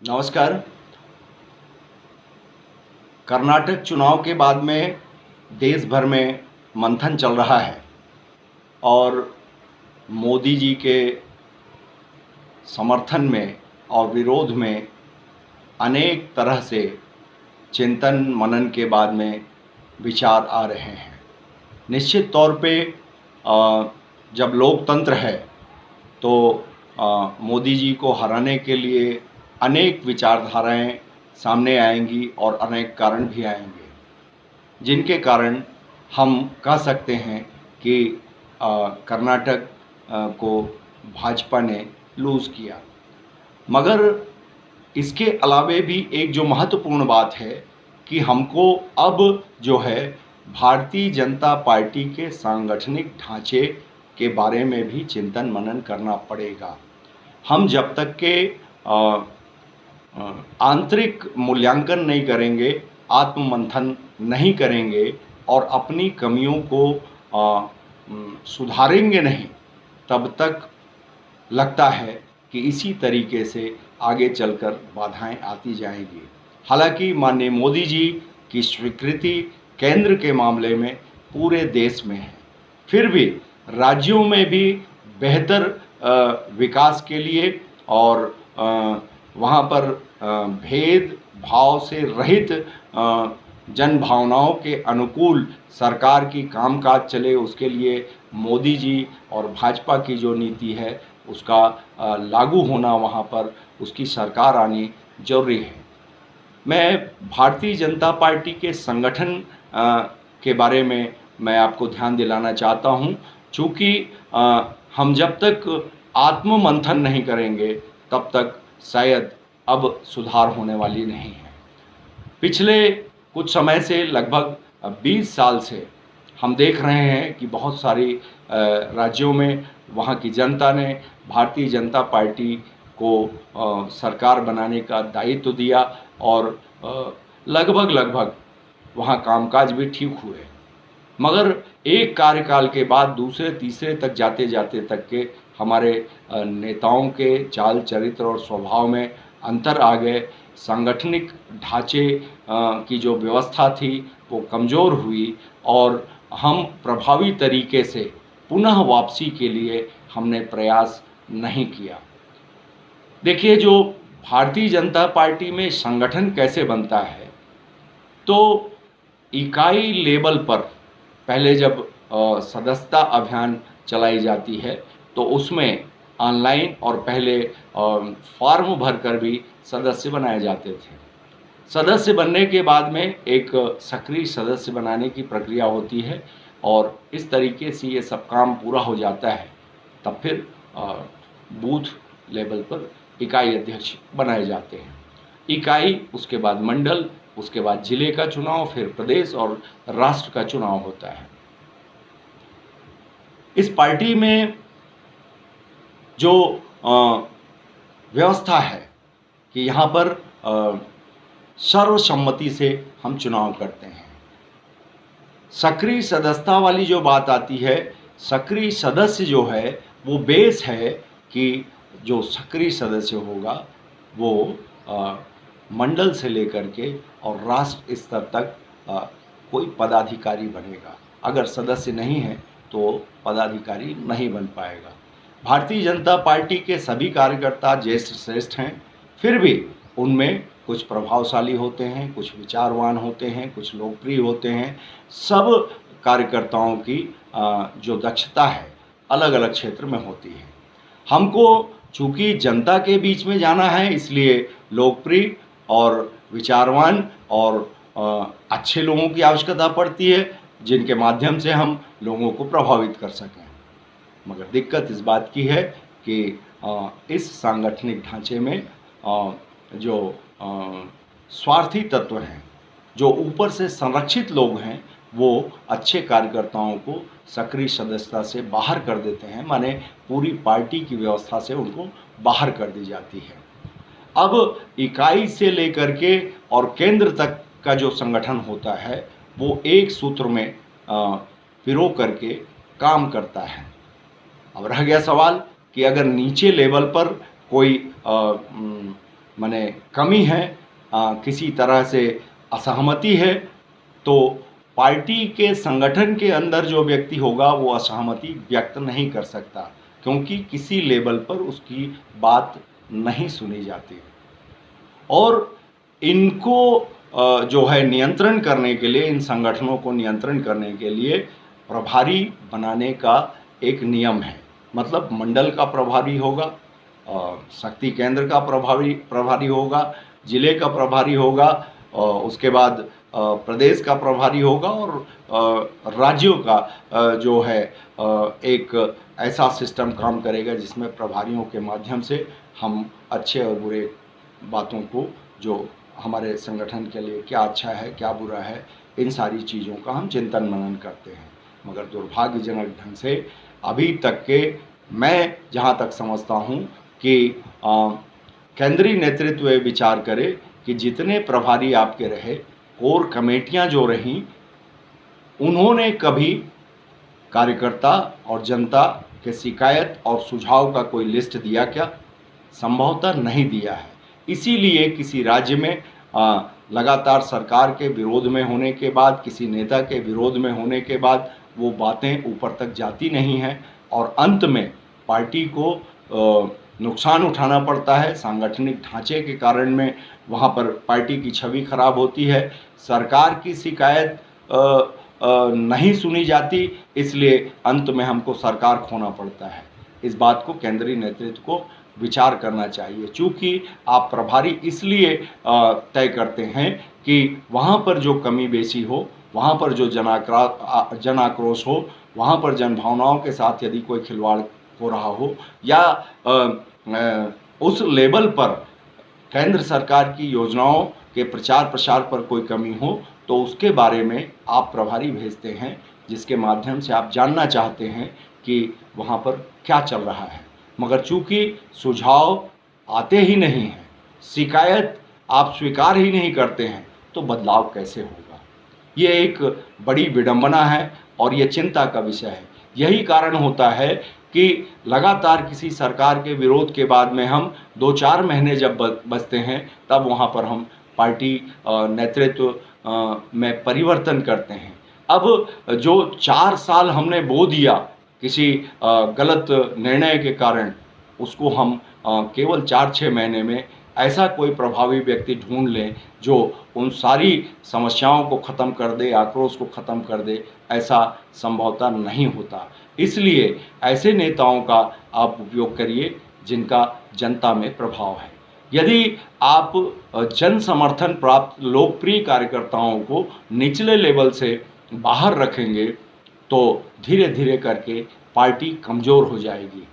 नमस्कार। कर्नाटक चुनाव के बाद में देश भर में मंथन चल रहा है और मोदी जी के समर्थन में और विरोध में अनेक तरह से चिंतन मनन के बाद में विचार आ रहे हैं। निश्चित तौर पे जब लोकतंत्र है तो मोदी जी को हराने के लिए अनेक विचारधाराएं सामने आएंगी और अनेक कारण भी आएंगे, जिनके कारण हम कह सकते हैं कि कर्नाटक को भाजपा ने लूज़ किया। मगर इसके अलावे भी एक जो महत्वपूर्ण बात है कि हमको अब जो है भारतीय जनता पार्टी के सांगठनिक ढांचे के बारे में भी चिंतन मनन करना पड़ेगा। हम जब तक के आंतरिक मूल्यांकन नहीं करेंगे, आत्ममंथन नहीं करेंगे और अपनी कमियों को सुधारेंगे नहीं, तब तक लगता है कि इसी तरीके से आगे चलकर बाधाएं आती जाएंगी। हालांकि माननीय मोदी जी की स्वीकृति केंद्र के मामले में पूरे देश में है, फिर भी राज्यों में भी बेहतर विकास के लिए और वहाँ पर भेद भाव से रहित जन भावनाओं के अनुकूल सरकार की कामकाज चले, उसके लिए मोदी जी और भाजपा की जो नीति है उसका लागू होना, वहाँ पर उसकी सरकार आनी जरूरी है। मैं भारतीय जनता पार्टी के संगठन के बारे में मैं आपको ध्यान दिलाना चाहता हूँ, चूँकि हम जब तक आत्ममंथन नहीं करेंगे तब तक शायद अब सुधार होने वाली नहीं है। पिछले कुछ समय से लगभग 20 साल से हम देख रहे हैं कि बहुत सारी राज्यों में वहाँ की जनता ने भारतीय जनता पार्टी को सरकार बनाने का दायित्व दिया और लगभग वहाँ कामकाज भी ठीक हुए। मगर एक कार्यकाल के बाद दूसरे तीसरे तक जाते जाते तक के हमारे नेताओं के चाल चरित्र और स्वभाव में अंतर आ गए। सांगठनिक ढांचे की जो व्यवस्था थी वो कमज़ोर हुई और हम प्रभावी तरीके से पुनः वापसी के लिए हमने प्रयास नहीं किया। देखिए, जो भारतीय जनता पार्टी में संगठन कैसे बनता है, तो इकाई लेवल पर पहले जब सदस्यता अभियान चलाई जाती है तो उसमें ऑनलाइन और पहले फॉर्म भरकर भी सदस्य बनाए जाते थे। सदस्य बनने के बाद में एक सक्रिय सदस्य बनाने की प्रक्रिया होती है और इस तरीके से ये सब काम पूरा हो जाता है, तब फिर बूथ लेवल पर इकाई अध्यक्ष बनाए जाते हैं। इकाई, उसके बाद मंडल, उसके बाद जिले का चुनाव, फिर प्रदेश और राष्ट्र का चुनाव होता है। इस पार्टी में जो व्यवस्था है कि यहाँ पर सर्वसम्मति से हम चुनाव करते हैं। सक्रिय सदस्यता वाली जो बात आती है, सक्रिय सदस्य जो है वो बेस है कि जो सक्रिय सदस्य होगा वो मंडल से लेकर के और राष्ट्र स्तर तक कोई पदाधिकारी बनेगा। अगर सदस्य नहीं है तो पदाधिकारी नहीं बन पाएगा। भारतीय जनता पार्टी के सभी कार्यकर्ता ज्येष्ठ श्रेष्ठ हैं, फिर भी उनमें कुछ प्रभावशाली होते हैं, कुछ विचारवान होते हैं, कुछ लोकप्रिय होते हैं। सब कार्यकर्ताओं की जो दक्षता है अलग अलग क्षेत्र में होती है। हमको चूँकि जनता के बीच में जाना है, इसलिए लोकप्रिय और विचारवान और अच्छे लोगों की आवश्यकता पड़ती है, जिनके माध्यम से हम लोगों को प्रभावित कर सकें। मगर दिक्कत इस बात की है कि इस सांगठनिक ढांचे में जो स्वार्थी तत्व हैं, जो ऊपर से संरक्षित लोग हैं, वो अच्छे कार्यकर्ताओं को सक्रिय सदस्यता से बाहर कर देते हैं, माने पूरी पार्टी की व्यवस्था से उनको बाहर कर दी जाती है। अब इकाई से लेकर के और केंद्र तक का जो संगठन होता है वो एक सूत्र में पिरो करके काम करता है। अब रह गया सवाल कि अगर नीचे लेवल पर कोई माने कमी है, किसी तरह से असहमति है, तो पार्टी के संगठन के अंदर जो व्यक्ति होगा वो असहमति व्यक्त नहीं कर सकता, क्योंकि किसी लेवल पर उसकी बात नहीं सुनी जाती। और इनको जो है नियंत्रण करने के लिए, इन संगठनों को नियंत्रण करने के लिए प्रभारी बनाने का एक नियम है। मतलब मंडल का प्रभारी होगा, शक्ति केंद्र का प्रभारी होगा, जिले का प्रभारी होगा, उसके बाद प्रदेश का प्रभारी होगा, और राज्यों का जो है एक ऐसा सिस्टम काम करेगा जिसमें प्रभारियों के माध्यम से हम अच्छे और बुरे बातों को, जो हमारे संगठन के लिए क्या अच्छा है क्या बुरा है, इन सारी चीज़ों का हम चिंतन मनन करते हैं। मगर दुर्भाग्यजनक ढंग से अभी तक के, मैं जहाँ तक समझता हूँ कि केंद्रीय नेतृत्व ये विचार करे कि जितने प्रभारी आपके रहे, कोर कमेटियाँ जो रहीं, उन्होंने कभी कार्यकर्ता और जनता के शिकायत और सुझाव का कोई लिस्ट दिया क्या? संभवतः नहीं दिया है। इसीलिए किसी राज्य में लगातार सरकार के विरोध में होने के बाद, किसी नेता के विरोध में होने के बाद वो बातें ऊपर तक जाती नहीं हैं, और अंत में पार्टी को नुकसान उठाना पड़ता है। सांगठनिक ढांचे के कारण में वहाँ पर पार्टी की छवि खराब होती है, सरकार की शिकायत नहीं सुनी जाती, इसलिए अंत में हमको सरकार खोना पड़ता है। इस बात को केंद्रीय नेतृत्व को विचार करना चाहिए। चूँकि आप प्रभारी इसलिए तय करते हैं कि वहाँ पर जो कमी बेसी हो, वहाँ पर जो जन आक्रोश हो, वहाँ पर जन भावनाओं के साथ यदि कोई खिलवाड़ हो रहा हो, या उस लेवल पर केंद्र सरकार की योजनाओं के प्रचार प्रसार पर कोई कमी हो, तो उसके बारे में आप प्रभारी भेजते हैं, जिसके माध्यम से आप जानना चाहते हैं कि वहाँ पर क्या चल रहा है। मगर चूँकि सुझाव आते ही नहीं हैं, शिकायत आप स्वीकार ही नहीं करते हैं, तो बदलाव कैसे होगा? ये एक बड़ी विडंबना है और ये चिंता का विषय है। यही कारण होता है कि लगातार किसी सरकार के विरोध के बाद में हम 2-4 महीने जब बचते हैं, तब वहाँ पर हम पार्टी नेतृत्व में परिवर्तन करते हैं। अब जो 4 साल हमने बो दिया किसी गलत निर्णय के कारण, उसको हम केवल 4-6 महीने में ऐसा कोई प्रभावी व्यक्ति ढूंढ लें जो उन सारी समस्याओं को ख़त्म कर दे, आक्रोश को ख़त्म कर दे, ऐसा संभवतः नहीं होता। इसलिए ऐसे नेताओं का आप उपयोग करिए जिनका जनता में प्रभाव है। यदि आप जन समर्थन प्राप्त लोकप्रिय कार्यकर्ताओं को निचले लेवल से बाहर रखेंगे, तो धीरे धीरे करके पार्टी कमज़ोर हो जाएगी।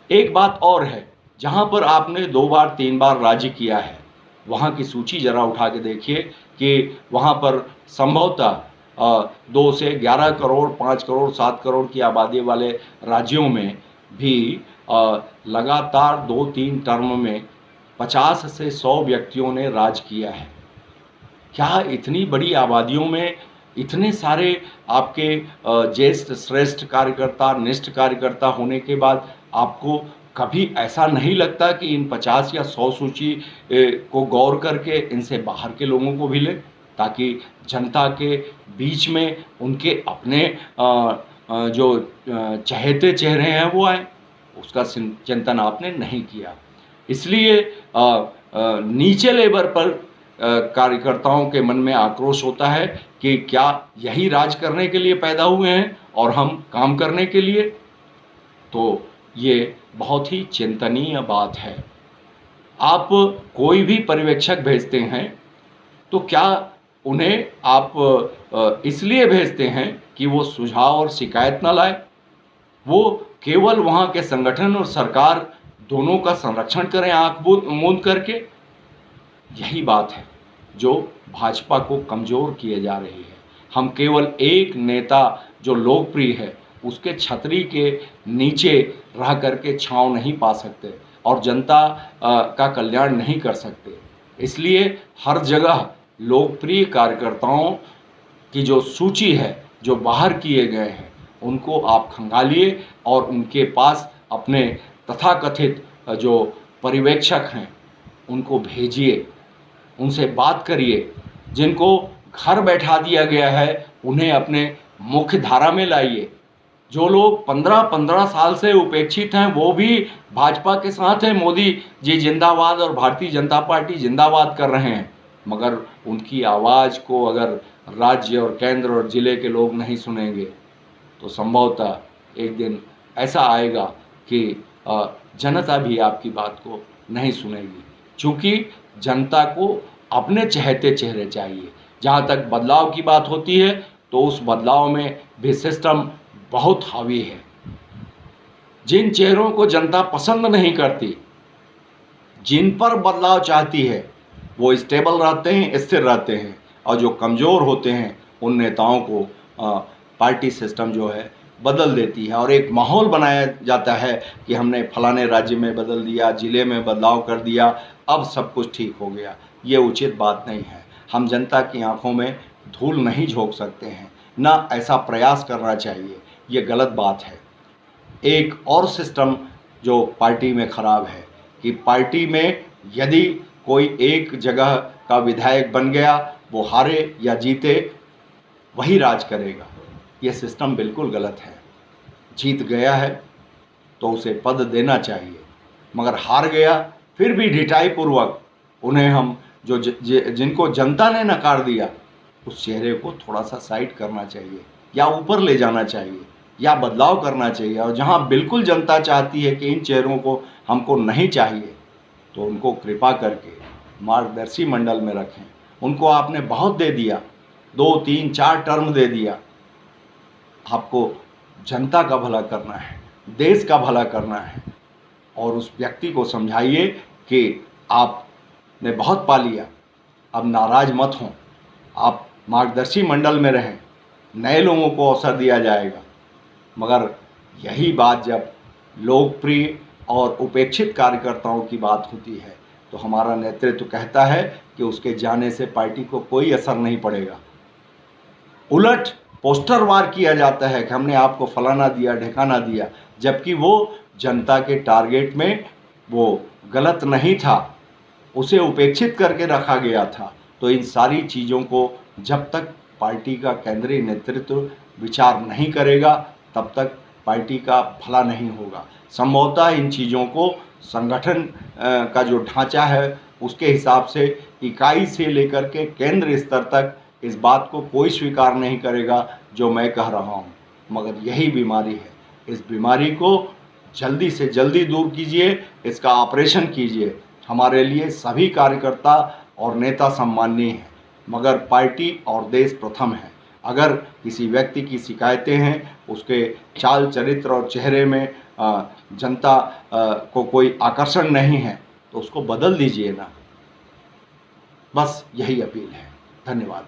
एक बात और है, जहाँ पर आपने 2 बार 3 बार राज्य किया है, वहाँ की सूची ज़रा उठा के देखिए कि वहाँ पर संभवतः 2 से 11 करोड़, 5 करोड़, 7 करोड़ की आबादी वाले राज्यों में भी लगातार 2-3 टर्म में 50 से 100 व्यक्तियों ने राज किया है। क्या इतनी बड़ी आबादियों में इतने सारे आपके ज्येष्ठ श्रेष्ठ कार्यकर्ता, निष्ठ कार्यकर्ता होने के बाद आपको कभी ऐसा नहीं लगता कि इन 50 या 100 सूची को गौर करके इनसे बाहर के लोगों को भी लें, ताकि जनता के बीच में उनके अपने जो चहेते चेहरे हैं वो आए? उसका चिंतन आपने नहीं किया। इसलिए नीचे लेवल पर कार्यकर्ताओं के मन में आक्रोश होता है कि क्या यही राज करने के लिए पैदा हुए हैं और हम काम करने के लिए? तो ये बहुत ही चिंतनीय बात है। आप कोई भी पर्यवेक्षक भेजते हैं तो क्या उन्हें आप इसलिए भेजते हैं कि वो सुझाव और शिकायत न लाए? वो केवल वहाँ के संगठन और सरकार दोनों का संरक्षण करें आँख मूंद करके? यही बात है जो भाजपा को कमज़ोर किए जा रही है। हम केवल एक नेता जो लोकप्रिय है उसके छतरी के नीचे रह करके छांव नहीं पा सकते और जनता का कल्याण नहीं कर सकते। इसलिए हर जगह लोकप्रिय कार्यकर्ताओं की जो सूची है, जो बाहर किए गए हैं, उनको आप खंगालिए और उनके पास अपने तथाकथित जो पर्यवेक्षक हैं उनको भेजिए, उनसे बात करिए। जिनको घर बैठा दिया गया है उन्हें अपने मुख्य धारा में लाइए। जो लोग 15-15 साल से उपेक्षित हैं वो भी भाजपा के साथ हैं, मोदी जी जिंदाबाद और भारतीय जनता पार्टी जिंदाबाद कर रहे हैं, मगर उनकी आवाज़ को अगर राज्य और केंद्र और ज़िले के लोग नहीं सुनेंगे तो संभवतः एक दिन ऐसा आएगा कि जनता भी आपकी बात को नहीं सुनेगी, क्योंकि जनता को अपने चहेते चेहरे चाहिए। जहाँ तक बदलाव की बात होती है तो उस बदलाव में भी सिस्टम बहुत हावी है। जिन चेहरों को जनता पसंद नहीं करती, जिन पर बदलाव चाहती है, वो स्टेबल रहते हैं, स्थिर रहते हैं, और जो कमज़ोर होते हैं उन नेताओं को पार्टी सिस्टम जो है बदल देती है और एक माहौल बनाया जाता है कि हमने फलाने राज्य में बदल दिया, ज़िले में बदलाव कर दिया, अब सब कुछ ठीक हो गया। ये उचित बात नहीं है। हम जनता की आंखों में धूल नहीं झोंक सकते हैं, ना ऐसा प्रयास करना चाहिए, ये गलत बात है। एक और सिस्टम जो पार्टी में ख़राब है कि पार्टी में यदि कोई एक जगह का विधायक बन गया, वो हारे या जीते वही राज करेगा। ये सिस्टम बिल्कुल गलत है। जीत गया है तो उसे पद देना चाहिए, मगर हार गया फिर भी ढिठाई पूर्वक उन्हें हम जिनको जनता ने नकार दिया उस चेहरे को थोड़ा सा साइड करना चाहिए या ऊपर ले जाना चाहिए या बदलाव करना चाहिए। और जहां बिल्कुल जनता चाहती है कि इन चेहरों को हमको नहीं चाहिए तो उनको कृपा करके मार्गदर्शी मंडल में रखें। उनको आपने बहुत दे दिया, 2, 3, 4 टर्म दे दिया। आपको जनता का भला करना है, देश का भला करना है, और उस व्यक्ति को समझाइए कि आपने बहुत पा लिया, अब नाराज़ मत हों, आप मार्गदर्शी मंडल में रहें, नए लोगों को अवसर दिया जाएगा। मगर यही बात जब लोकप्रिय और उपेक्षित कार्यकर्ताओं की बात होती है तो हमारा नेतृत्व कहता है कि उसके जाने से पार्टी को कोई असर नहीं पड़ेगा। उलट पोस्टर वार किया जाता है कि हमने आपको फलाना दिया, ढिकाना दिया, जबकि वो जनता के टारगेट में वो गलत नहीं था, उसे उपेक्षित करके रखा गया था। तो इन सारी चीज़ों को जब तक पार्टी का केंद्रीय नेतृत्व विचार नहीं करेगा तब तक पार्टी का भला नहीं होगा। संभवतः इन चीज़ों को संगठन का जो ढांचा है उसके हिसाब से इकाई से लेकर के केंद्र स्तर तक इस बात को कोई स्वीकार नहीं करेगा जो मैं कह रहा हूँ, मगर यही बीमारी है। इस बीमारी को जल्दी से जल्दी दूर कीजिए, इसका ऑपरेशन कीजिए। हमारे लिए सभी कार्यकर्ता और नेता सम्माननीय हैं, मगर पार्टी और देश प्रथम है। अगर किसी व्यक्ति की शिकायतें हैं, उसके चाल चरित्र और चेहरे में जनता को कोई आकर्षण नहीं है तो उसको बदल दीजिए ना। बस यही अपील है। धन्यवाद।